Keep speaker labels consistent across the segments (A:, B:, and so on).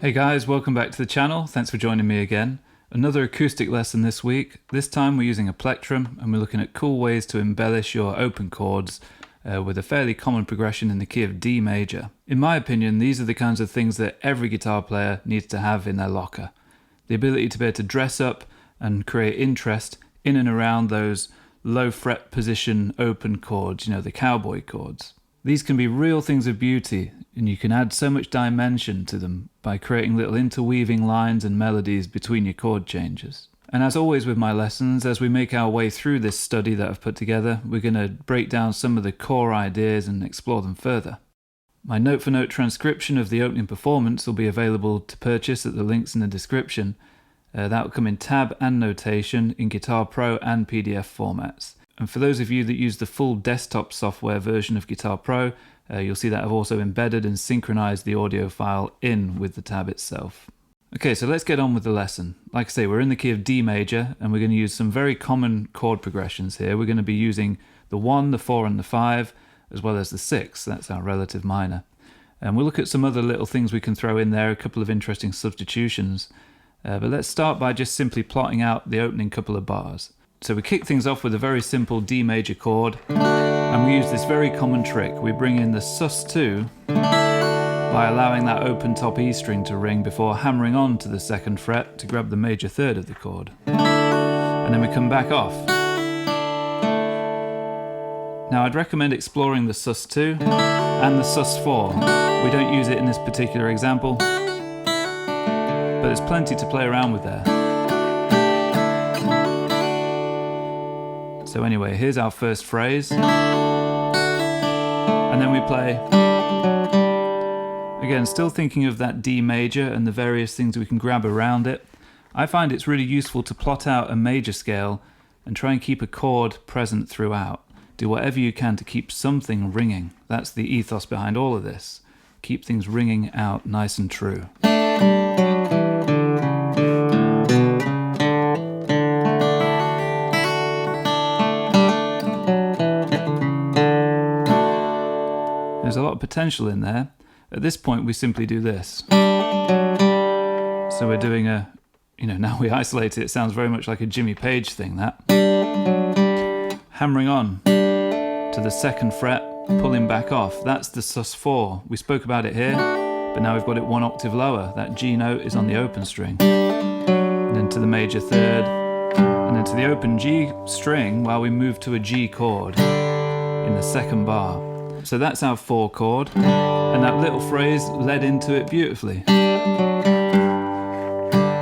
A: Hey guys, welcome back to the channel. Thanks for joining me again. Another acoustic lesson this week. This time we're using a plectrum and we're looking at cool ways to embellish your open chords with a fairly common progression in the key of D major. In my opinion, these are the kinds of things that every guitar player needs to have in their locker. The ability to be able to dress up and create interest in and around those low fret position open chords, you know, the cowboy chords. These can be real things of beauty, and you can add so much dimension to them by creating little interweaving lines and melodies between your chord changes. And as always with my lessons, as we make our way through this study that I've put together, we're going to break down some of the core ideas and explore them further. My note-for-note transcription of the opening performance will be available to purchase at the links in the description. That will come in tab and notation in Guitar Pro and PDF formats. And for those of you that use the full desktop software version of Guitar Pro, you'll see that I've also embedded and synchronized the audio file in with the tab itself. Okay, so let's get on with the lesson. Like I say, we're in the key of D major, and we're going to use some very common chord progressions here. We're going to be using the 1, the 4, and the 5, as well as the 6. That's our relative minor. And we'll look at some other little things we can throw in there, a couple of interesting substitutions. But let's start by just simply plotting out the opening couple of bars. So we kick things off with a very simple D major chord, and we use this very common trick. We bring in the sus2 by allowing that open top E string to ring before hammering on to the 2nd fret to grab the major 3rd of the chord. And then we come back off. Now I'd recommend exploring the sus2 and the sus4. We don't use it in this particular example, but there's plenty to play around with there. So anyway, here's our first phrase, and then we play. Again, still thinking of that D major and the various things we can grab around it. I find it's really useful to plot out a major scale and try and keep a chord present throughout. Do whatever you can to keep something ringing. That's the ethos behind all of this. Keep things ringing out nice and true. There's a lot of potential in there. At this point we simply do this. So we're doing now we isolate it, it sounds very much like a Jimmy Page thing, that. Hammering on to the 2nd fret, pulling back off. That's the sus4. We spoke about it here, but now we've got it 1 octave lower. That G note is on the open string. And then to the major 3rd, and then to the open G string while we move to a G chord in the 2nd bar. So that's our 4 chord, and that little phrase led into it beautifully.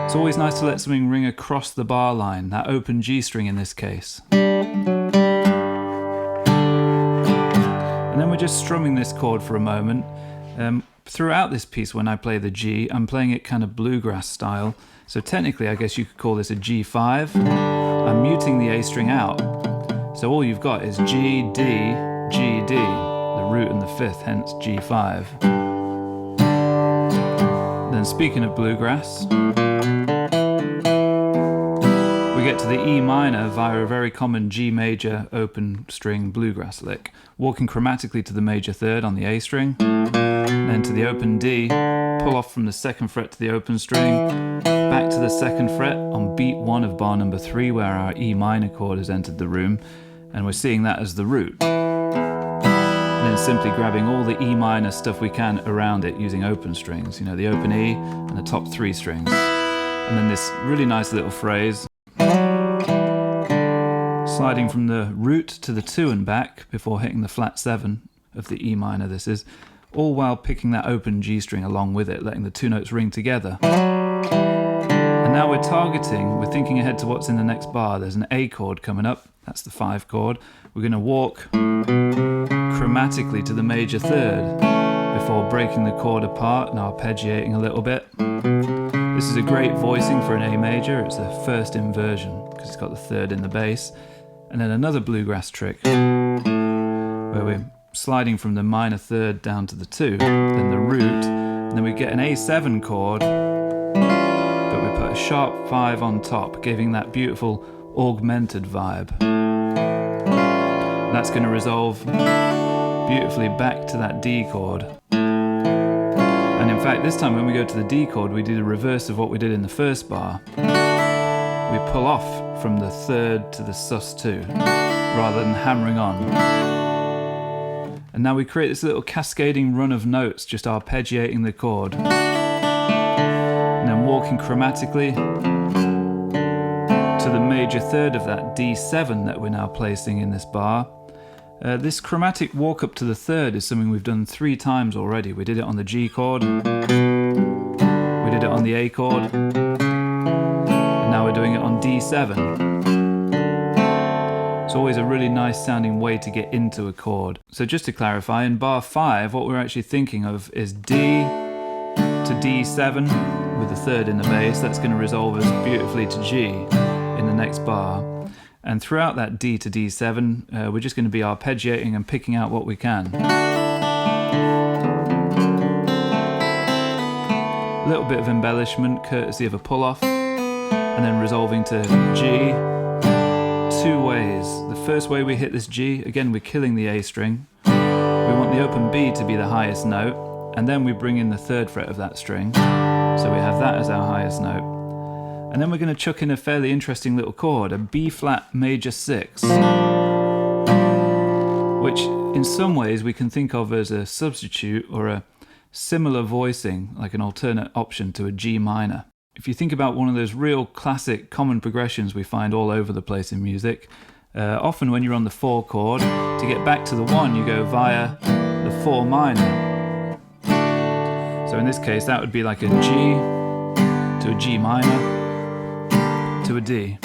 A: It's always nice to let something ring across the bar line, that open G string in this case. And then we're just strumming this chord for a moment. Throughout this piece when I play the G, I'm playing it kind of bluegrass style. So technically I guess you could call this a G5. I'm muting the A string out. So all you've got is G, D, G, D. The root and the 5th, hence G5. Then speaking of bluegrass, we get to the E minor via a very common G major open string bluegrass lick, walking chromatically to the major 3rd on the A string, then to the open D, pull off from the 2nd fret to the open string, back to the 2nd fret on beat 1 of bar number 3 where our E minor chord has entered the room, and we're seeing that as the root. And then simply grabbing all the E minor stuff we can around it using open strings, you know, the open E and the top 3 strings. And then this really nice little phrase, sliding from the root to the 2 and back before hitting the flat 7 of the E minor this is, all while picking that open G string along with it, letting the 2 notes ring together. And now we're thinking ahead to what's in the next bar. There's an A chord coming up, that's the 5 chord. We're going to walk chromatically to the major 3rd before breaking the chord apart and arpeggiating a little bit. This is a great voicing for an A major. It's the 1st inversion because it's got the 3rd in the bass. And then another bluegrass trick where we're sliding from the minor 3rd down to the 2, then the root, and then we get an A7 chord, but we put a sharp 5 on top, giving that beautiful augmented vibe. That's going to resolve beautifully back to that D chord. And in fact, this time when we go to the D chord, we do the reverse of what we did in the first bar. We pull off from the third to the sus2, rather than hammering on. And now we create this little cascading run of notes, just arpeggiating the chord. And then walking chromatically to the major third of that D7 that we're now placing in this bar. This chromatic walk up to the third is something we've done 3 times already. We did it on the G chord, we did it on the A chord, and now we're doing it on D7. It's always a really nice sounding way to get into a chord. So just to clarify, in bar 5, what we're actually thinking of is D to D7 with the third in the bass. That's going to resolve us beautifully to G in the next bar. And throughout that D to D7, we're just going to be arpeggiating and picking out what we can. A little bit of embellishment, courtesy of a pull-off, and then resolving to G 2 ways. The first way we hit this G, again we're killing the A string. We want the open B to be the highest note, and then we bring in the 3rd fret of that string. So we have that as our highest note. And then we're going to chuck in a fairly interesting little chord, a B flat major 6, which in some ways we can think of as a substitute or a similar voicing, like an alternate option to a G minor. If you think about one of those real classic common progressions we find all over the place in music, often when you're on the 4 chord, to get back to the 1 you go via the 4 minor. So in this case that would be like a G to a G minor to a D.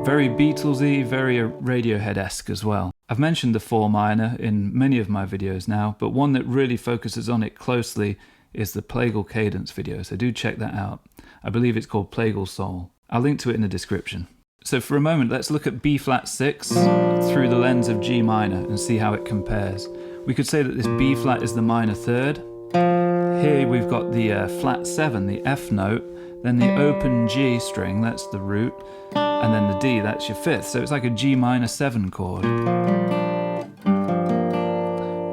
A: Very Beatlesy, very Radiohead-esque as well. I've mentioned the 4 minor in many of my videos now, but one that really focuses on it closely is the Plagal Cadence video, so do check that out. I believe it's called Plagal Soul. I'll link to it in the description. So for a moment, let's look at B flat 6 through the lens of G minor and see how it compares. We could say that this B flat is the minor 3rd. Here we've got the flat 7, the F note, then the open G string, that's the root, and then the D, that's your 5th. So it's like a G minor 7 chord. A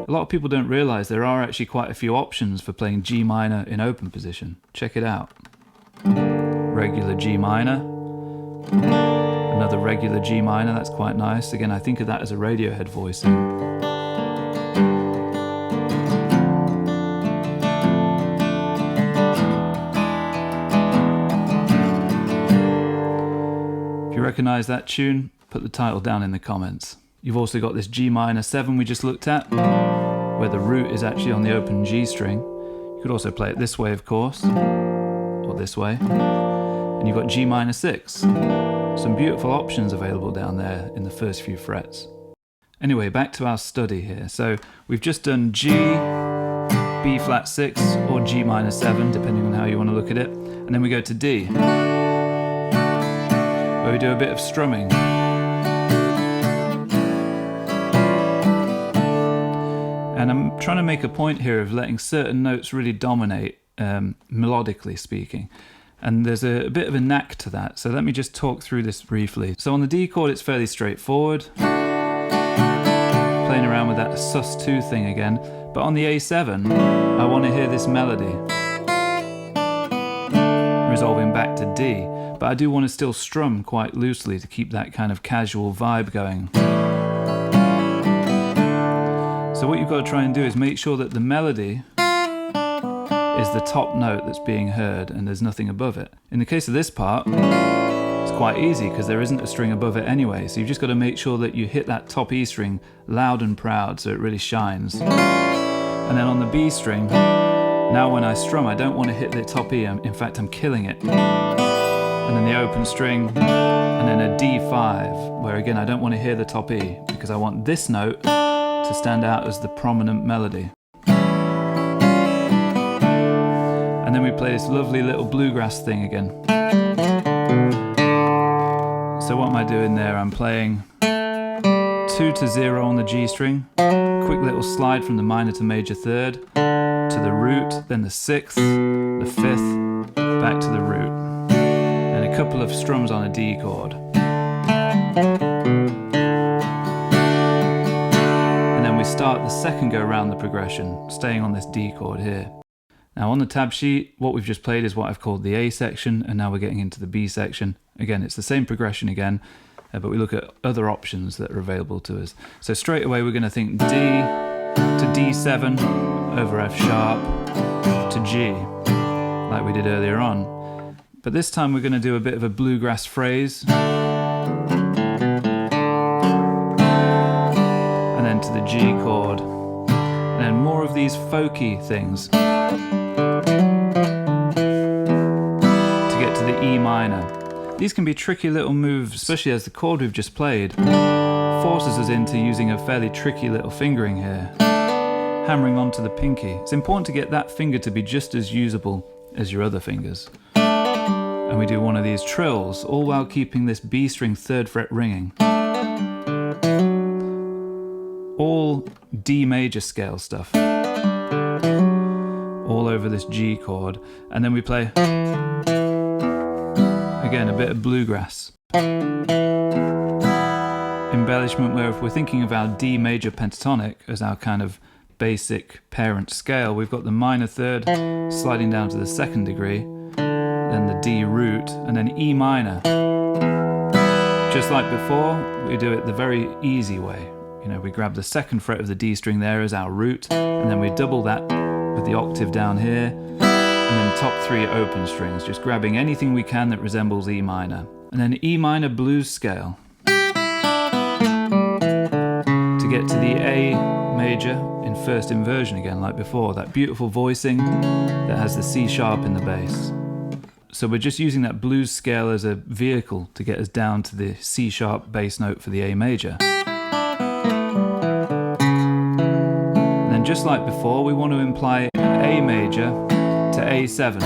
A: lot of people don't realise there are actually quite a few options for playing G minor in open position. Check it out. Regular G minor, another regular G minor, that's quite nice. Again, I think of that as a Radiohead voicing. Recognise that tune? Put the title down in the comments. You've also got this G minor 7 we just looked at, where the root is actually on the open G string. You could also play it this way, of course, or this way. And you've got G minor 6. Some beautiful options available down there in the first few frets. Anyway, back to our study here. So we've just done G, B flat 6, or G minor 7, depending on how you want to look at it. And then we go to D, where we do a bit of strumming. And I'm trying to make a point here of letting certain notes really dominate, melodically speaking. And there's a bit of a knack to that, so let me just talk through this briefly. So on the D chord it's fairly straightforward, playing around with that sus2 thing again, but on the A7 I want to hear this melody, resolving back to D. But I do want to still strum quite loosely to keep that kind of casual vibe going. So what you've got to try and do is make sure that the melody is the top note that's being heard and there's nothing above it. In the case of this part, it's quite easy because there isn't a string above it anyway, so you've just got to make sure that you hit that top E string loud and proud so it really shines. And then on the B string, now when I strum I don't want to hit the top E, in fact I'm killing it. And then the open string, and then a D5, where again I don't want to hear the top E, because I want this note to stand out as the prominent melody. And then we play this lovely little bluegrass thing again. So what am I doing there? I'm playing 2 to 0 on the G string, quick little slide from the minor to major 3rd, to the root, then the 6th, the 5th, back to the root. A couple of strums on a D chord. And then we start the second go round the progression, staying on this D chord here. Now on the tab sheet, what we've just played is what I've called the A section, and now we're getting into the B section. Again, it's the same progression again, but we look at other options that are available to us. So straight away we're going to think D to D7 over F sharp to G, like we did earlier on. But this time we're going to do a bit of a bluegrass phrase, and then to the G chord, and then more of these folky things to get to the E minor. These can be tricky little moves, especially as the chord we've just played forces us into using a fairly tricky little fingering here, hammering onto the pinky. It's important to get that finger to be just as usable as your other fingers. And we do one of these trills, all while keeping this B string 3rd fret ringing. All D major scale stuff, all over this G chord. And then we play, again, a bit of bluegrass. Embellishment, where if we're thinking of our D major pentatonic as our kind of basic parent scale, we've got the minor 3rd sliding down to the 2nd degree, then the D root, and then E minor. Just like before, we do it the very easy way. You know, we grab the 2nd fret of the D string there as our root, and then we double that with the octave down here, and then top 3 open strings, just grabbing anything we can that resembles E minor. And then E minor blues scale to get to the A major in 1st inversion again, like before, that beautiful voicing that has the C sharp in the bass. So we're just using that blues scale as a vehicle to get us down to the C sharp bass note for the A major. And then just like before, we want to imply A major to A7.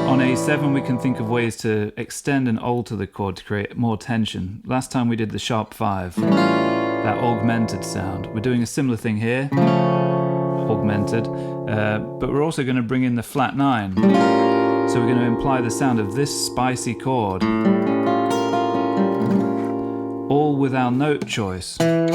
A: On A7 we can think of ways to extend and alter the chord to create more tension. Last time we did the sharp 5, that augmented sound. We're doing a similar thing here, augmented, but we're also going to bring in the flat 9. So we're going to imply the sound of this spicy chord, all with our note choice, to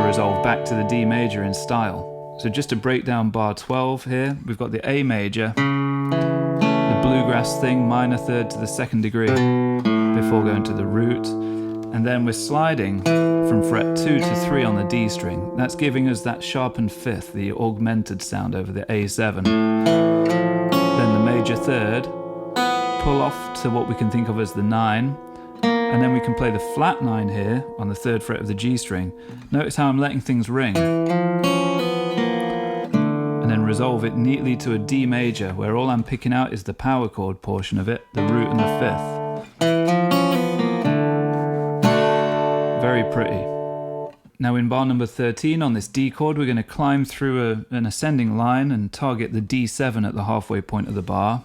A: resolve back to the D major in style. So just to break down bar 12 here, we've got the A major, the bluegrass thing, minor 3rd to the 2nd degree before going to the root, and then we're sliding from fret 2 to 3 on the D string. That's giving us that sharpened 5th, the augmented sound over the A7. Then the major 3rd, pull off to what we can think of as the 9, and then we can play the flat 9 here on the 3rd fret of the G string. Notice how I'm letting things ring, and then resolve it neatly to a D major, where all I'm picking out is the power chord portion of it, the root and the 5th. Very pretty. Now in bar number 13 on this D chord, we're going to climb through an ascending line and target the D7 at the halfway point of the bar.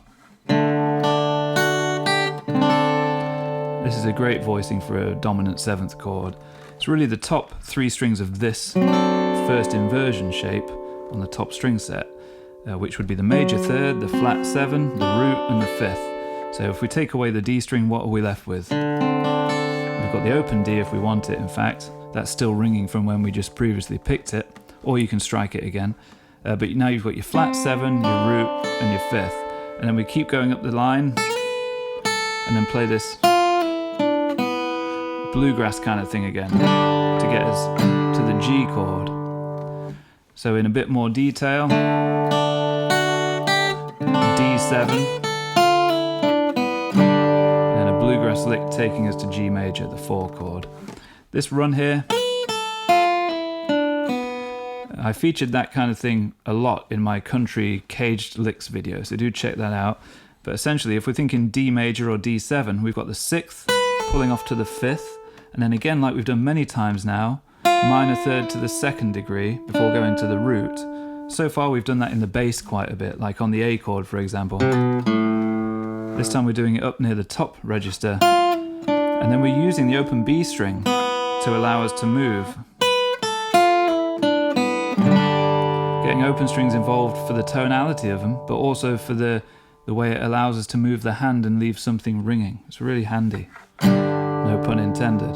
A: This is a great voicing for a dominant 7th chord. It's really the top 3 strings of this 1st inversion shape on the top string set, which would be the major 3rd, the flat 7, the root and the 5th. So if we take away the D string, what are we left with? We've got the open D if we want it, in fact. That's still ringing from when we just previously picked it, or you can strike it again. But now you've got your flat 7, your root and your 5th. And then we keep going up the line and then play this bluegrass kind of thing again to get us to the G chord. So in a bit more detail, D7, bluegrass lick taking us to G major, the 4 chord. This run here, I featured that kind of thing a lot in my country caged licks video, so do check that out. But essentially, if we're thinking D major or D7, we've got the 6th pulling off to the 5th, and then again, like we've done many times now, minor 3rd to the 2nd degree before going to the root. So far we've done that in the bass quite a bit, like on the A chord for example. This time we're doing it up near the top register, and then we're using the open B string to allow us to move. Getting open strings involved for the tonality of them, but also for the way it allows us to move the hand and leave something ringing. It's really handy. No pun intended.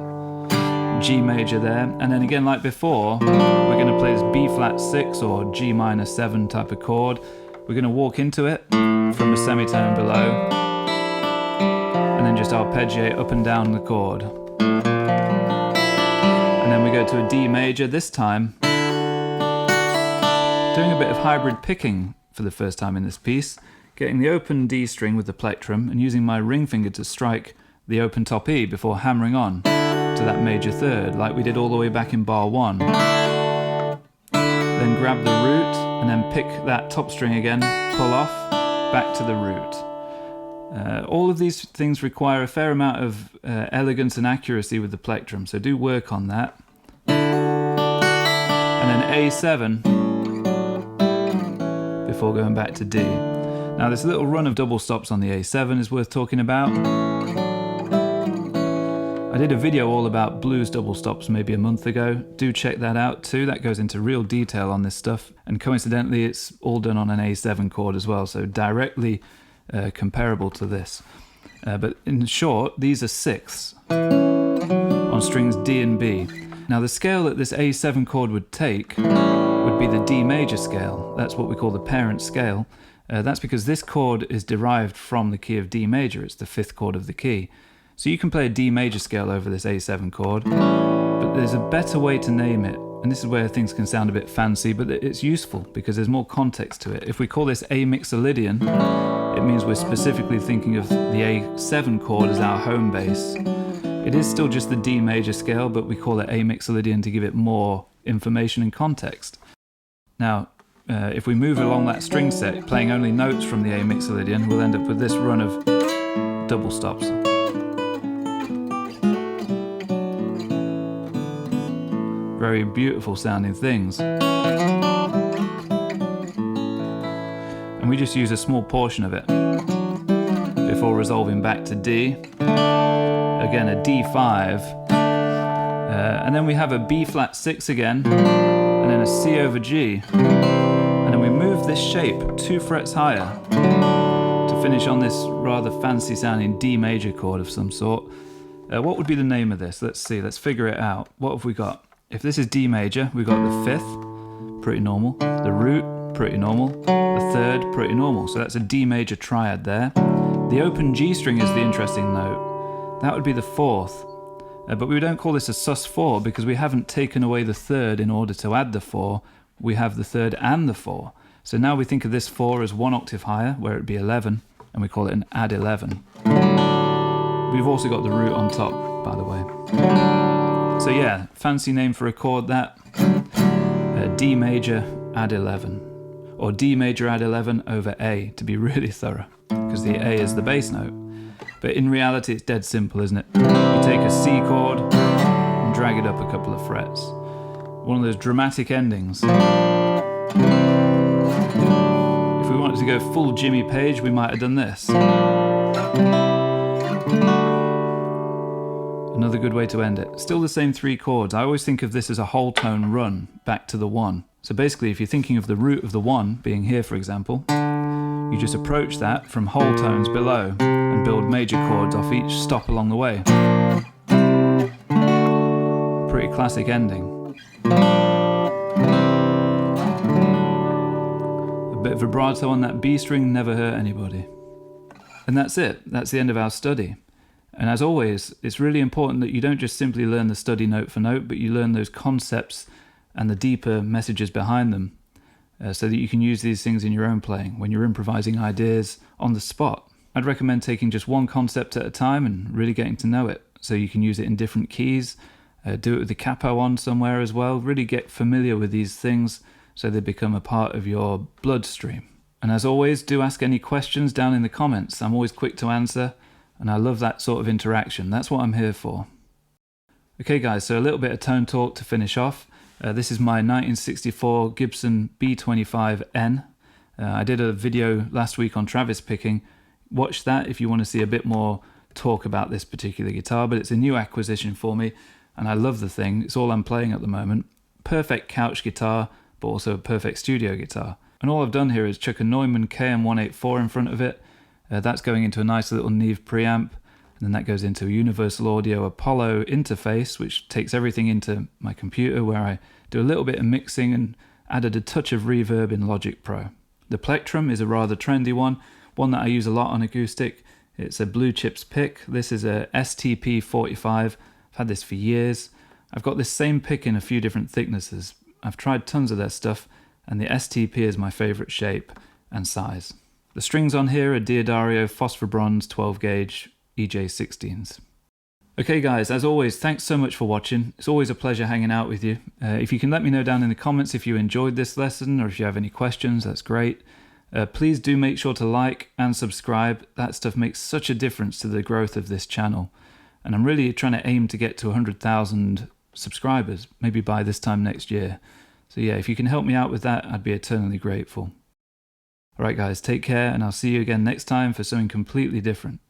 A: G major there, and then again like before, we're going to play this B flat 6 or G minor 7 type of chord. We're going to walk into it from a semitone below, and then just arpeggiate up and down the chord. And then we go to a D major, this time doing a bit of hybrid picking for the first time in this piece, getting the open D string with the plectrum and using my ring finger to strike the open top E before hammering on to that major third, like we did all the way back in bar 1. Then grab the root and then pick that top string again, pull off, back to the root. All of these things require a fair amount of elegance and accuracy with the plectrum, so do work on that. And then A7 before going back to D. Now this little run of double stops on the A7 is worth talking about. I did a video all about blues double stops maybe a month ago. Do check that out too. That goes into real detail on this stuff. And coincidentally, it's all done on an A7 chord as well, so directly comparable to this. But in short, these are sixths on strings D and B. Now the scale that this A7 chord would take would be the D major scale. That's what we call the parent scale. That's because this chord is derived from the key of D major. It's the 5th chord of the key. So you can play a D major scale over this A7 chord, but there's a better way to name it, and this is where things can sound a bit fancy, but it's useful because there's more context to it. If we call this A mixolydian, it means we're specifically thinking of the A7 chord as our home base. It is still just the D major scale, but we call it A mixolydian to give it more information and context. Now, if we move along that string set, playing only notes from the A mixolydian, we'll end up with this run of double stops. Very beautiful sounding things. And we just use a small portion of it before resolving back to D. Again, a D5. And then we have a B flat 6 again, and then a C over G. And then we move this shape 2 frets higher to finish on this rather fancy sounding D major chord of some sort. What would be the name of this? Let's see, let's figure it out. What have we got? If this is D major, we've got the 5th, pretty normal. The root, pretty normal. The 3rd, pretty normal. So that's a D major triad there. The open G string is the interesting note. That would be the 4th. But we don't call this a sus4 because we haven't taken away the 3rd in order to add the 4. We have the 3rd and the 4. So now we think of this 4 as 1 octave higher, where it'd be 11, and we call it an add 11. We've also got the root on top, by the way. So yeah, fancy name for a chord that. D major add 11. Or D major add 11 over A, to be really thorough, because the A is the bass note. But in reality, it's dead simple, isn't it? You take a C chord and drag it up a couple of frets. One of those dramatic endings. If we wanted to go full Jimmy Page, we might have done this. Another good way to end it. Still the same 3 chords. I always think of this as a whole tone run back to the 1. So basically, if you're thinking of the root of the 1 being here, for example, you just approach that from whole tones below and build major chords off each stop along the way. Pretty classic ending. A bit of vibrato on that B string never hurt anybody. And that's it. That's the end of our study. And as always, it's really important that you don't just simply learn the study note for note, but you learn those concepts and the deeper messages behind them, so that you can use these things in your own playing when you're improvising ideas on the spot. I'd recommend taking just one concept at a time and really getting to know it, so you can use it in different keys, do it with the capo on somewhere as well, really get familiar with these things so they become a part of your bloodstream. And as always, do ask any questions down in the comments. I'm always quick to answer, and I love that sort of interaction. That's what I'm here for. Okay guys, so a little bit of tone talk to finish off. This is my 1964 Gibson B25 N. I did a video last week on Travis picking. Watch that if you want to see a bit more talk about this particular guitar, but it's a new acquisition for me and I love the thing. It's all I'm playing at the moment. Perfect couch guitar, but also a perfect studio guitar. And all I've done here is chuck a Neumann KM184 in front of it. That's going into a nice little Neve preamp. and then that goes into a Universal Audio Apollo interface, which takes everything into my computer, where I do a little bit of mixing and added a touch of reverb in Logic Pro. The plectrum is a rather trendy one that I use a lot on acoustic. It's a Blue Chips pick. This is a STP45. I've had this for years. I've got this same pick in a few different thicknesses. I've tried tons of their stuff, and the STP is my favorite shape and size. The strings on here are Diodario Phosphor Bronze 12 gauge EJ16s. Okay guys, as always, thanks so much for watching. It's always a pleasure hanging out with you. If you can let me know down in the comments if you enjoyed this lesson, or if you have any questions, that's great. Please do make sure to like and subscribe. That stuff makes such a difference to the growth of this channel. And I'm really trying to aim to get to 100,000 subscribers, maybe by this time next year. So yeah, if you can help me out with that, I'd be eternally grateful. Alright guys, take care, and I'll see you again next time for something completely different.